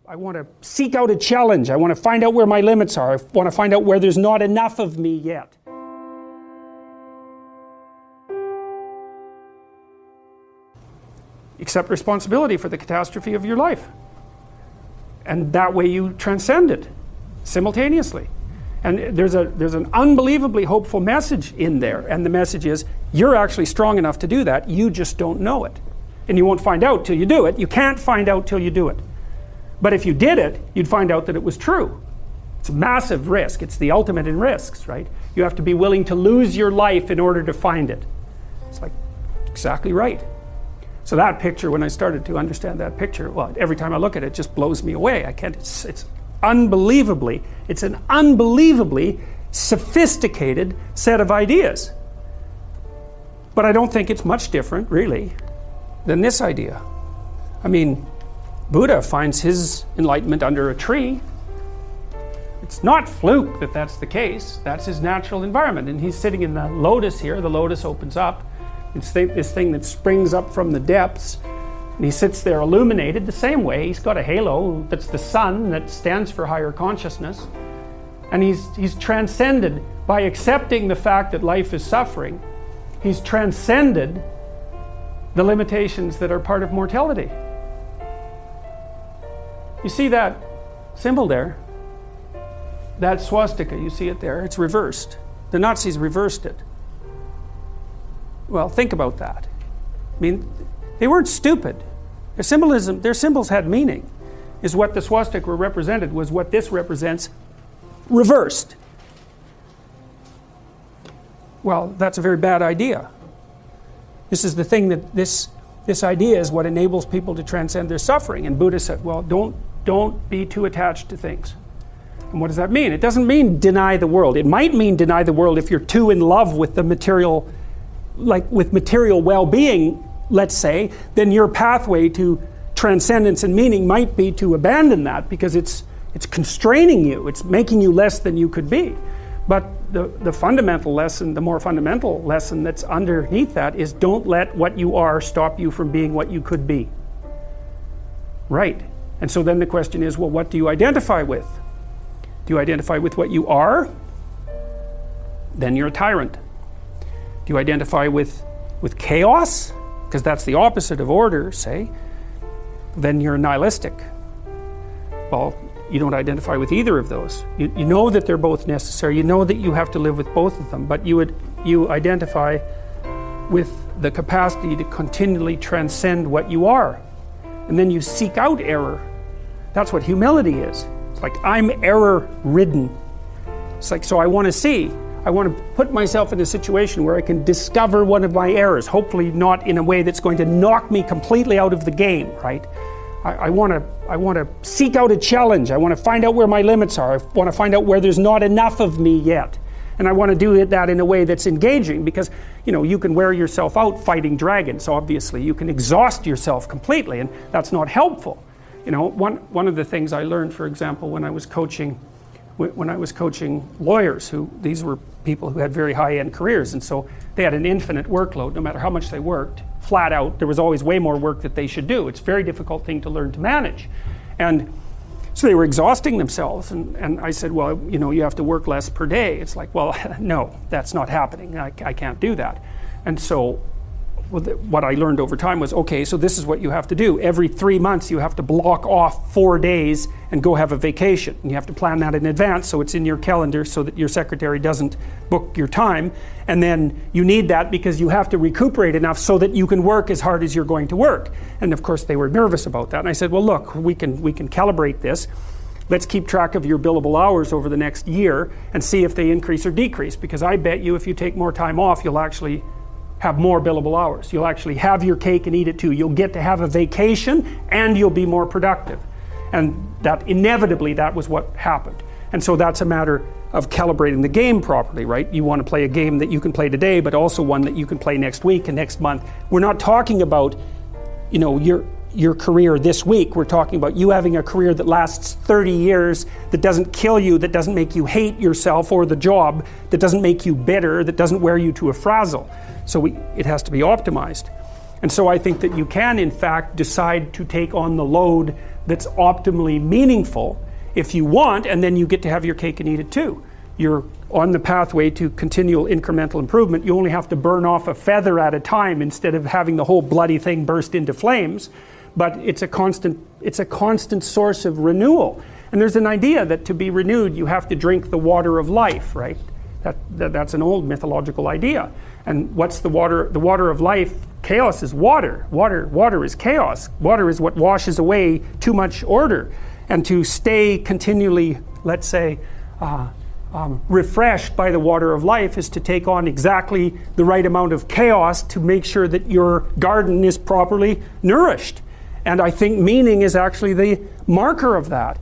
I want to seek out a challenge. I want to find out where my limits are. I want to find out where there's not enough of me yet. Accept responsibility for the catastrophe of your life. And that way you transcend it simultaneously. And there's an unbelievably hopeful message in there. And the message is, you're actually strong enough to do that. You just don't know it. And you won't find out till you do it. You can't find out till you do it. But if you did it, you'd find out that it was true. It's a massive risk. It's the ultimate in risks, right? You have to be willing to lose your life in order to find it. It's like, exactly right. So that picture, when I started to understand that picture, well, every time I look at it, it just blows me away. I can't, it's an unbelievably sophisticated set of ideas. But I don't think it's much different, really, than this idea. I mean, Buddha finds his enlightenment under a tree. It's not fluke that that's the case. That's his natural environment. And he's sitting in the lotus here. The lotus opens up. It's this thing that springs up from the depths. And he sits there illuminated the same way. He's got a halo that's the sun that stands for higher consciousness. And he's transcended by accepting the fact that life is suffering. He's transcended the limitations that are part of mortality. You see that symbol there? That swastika, you see it there? It's reversed. The Nazis reversed it. Well, think about that. I mean, they weren't stupid. Their symbols had meaning. Is what the swastika represented was what this represents reversed. Well, that's a very bad idea. This is the thing that this idea is what enables people to transcend their suffering. And Buddha said, well, don't be too attached to things. And what does that mean? It doesn't mean deny the world. It might mean deny the world if you're too in love with the material, like with material well-being, let's say, then your pathway to transcendence and meaning might be to abandon that because it's constraining you. It's making you less than you could be. But the fundamental lesson, the more fundamental lesson that's underneath that is don't let what you are stop you from being what you could be. Right. And so then the question is, well, what do you identify with? Do you identify with what you are? Then you're a tyrant. Do you identify with chaos? Because that's the opposite of order, say. Then you're nihilistic. Well, you don't identify with either of those. You know that they're both necessary. You know that you have to live with both of them, but you identify with the capacity to continually transcend what you are. And then you seek out error. That's what humility is. It's like, I'm error-ridden. It's like, so I want to put myself in a situation where I can discover one of my errors, hopefully not in a way that's going to knock me completely out of the game, right? I want to seek out a challenge. I want to find out where my limits are. I want to find out where there's not enough of me yet. And I want to do that in a way that's engaging because, you can wear yourself out fighting dragons, obviously. You can exhaust yourself completely, and that's not helpful. One of the things I learned, for example, when I was coaching lawyers, these were people who had very high-end careers, and so they had an infinite workload. No matter how much they worked, flat out, there was always way more work that they should do. It's a very difficult thing to learn to manage. And so they were exhausting themselves, and I said, well, you have to work less per day. It's like, well, no, that's not happening. I can't do that. And so what I learned over time was, okay, so this is what you have to do. Every 3 months you have to block off 4 days and go have a vacation. And you have to plan that in advance so it's in your calendar so that your secretary doesn't book your time. And then you need that because you have to recuperate enough so that you can work as hard as you're going to work. And of course they were nervous about that. And I said, well, look, we can calibrate this. Let's keep track of your billable hours over the next year and see if they increase or decrease. Because I bet you if you take more time off, you'll actually have more billable hours. You'll actually have your cake and eat it too. You'll get to have a vacation and you'll be more productive. And that inevitably, that was what happened. And so that's a matter of calibrating the game properly, right? You want to play a game that you can play today, but also one that you can play next week and next month. We're not talking about, your career this week. We're talking about you having a career that lasts 30 years, that doesn't kill you, that doesn't make you hate yourself or the job, that doesn't make you bitter, that doesn't wear you to a frazzle. So it has to be optimized. And so I think that you can, in fact, decide to take on the load that's optimally meaningful if you want, and then you get to have your cake and eat it too. You're on the pathway to continual incremental improvement. You only have to burn off a feather at a time instead of having the whole bloody thing burst into flames. But it's a constant source of renewal. And there's an idea that to be renewed, you have to drink the water of life, right? That's an old mythological idea. And what's the water? The water of life, chaos is water. Water is chaos. Water is what washes away too much order. And to stay continually, let's say, refreshed by the water of life is to take on exactly the right amount of chaos to make sure that your garden is properly nourished. And I think meaning is actually the marker of that.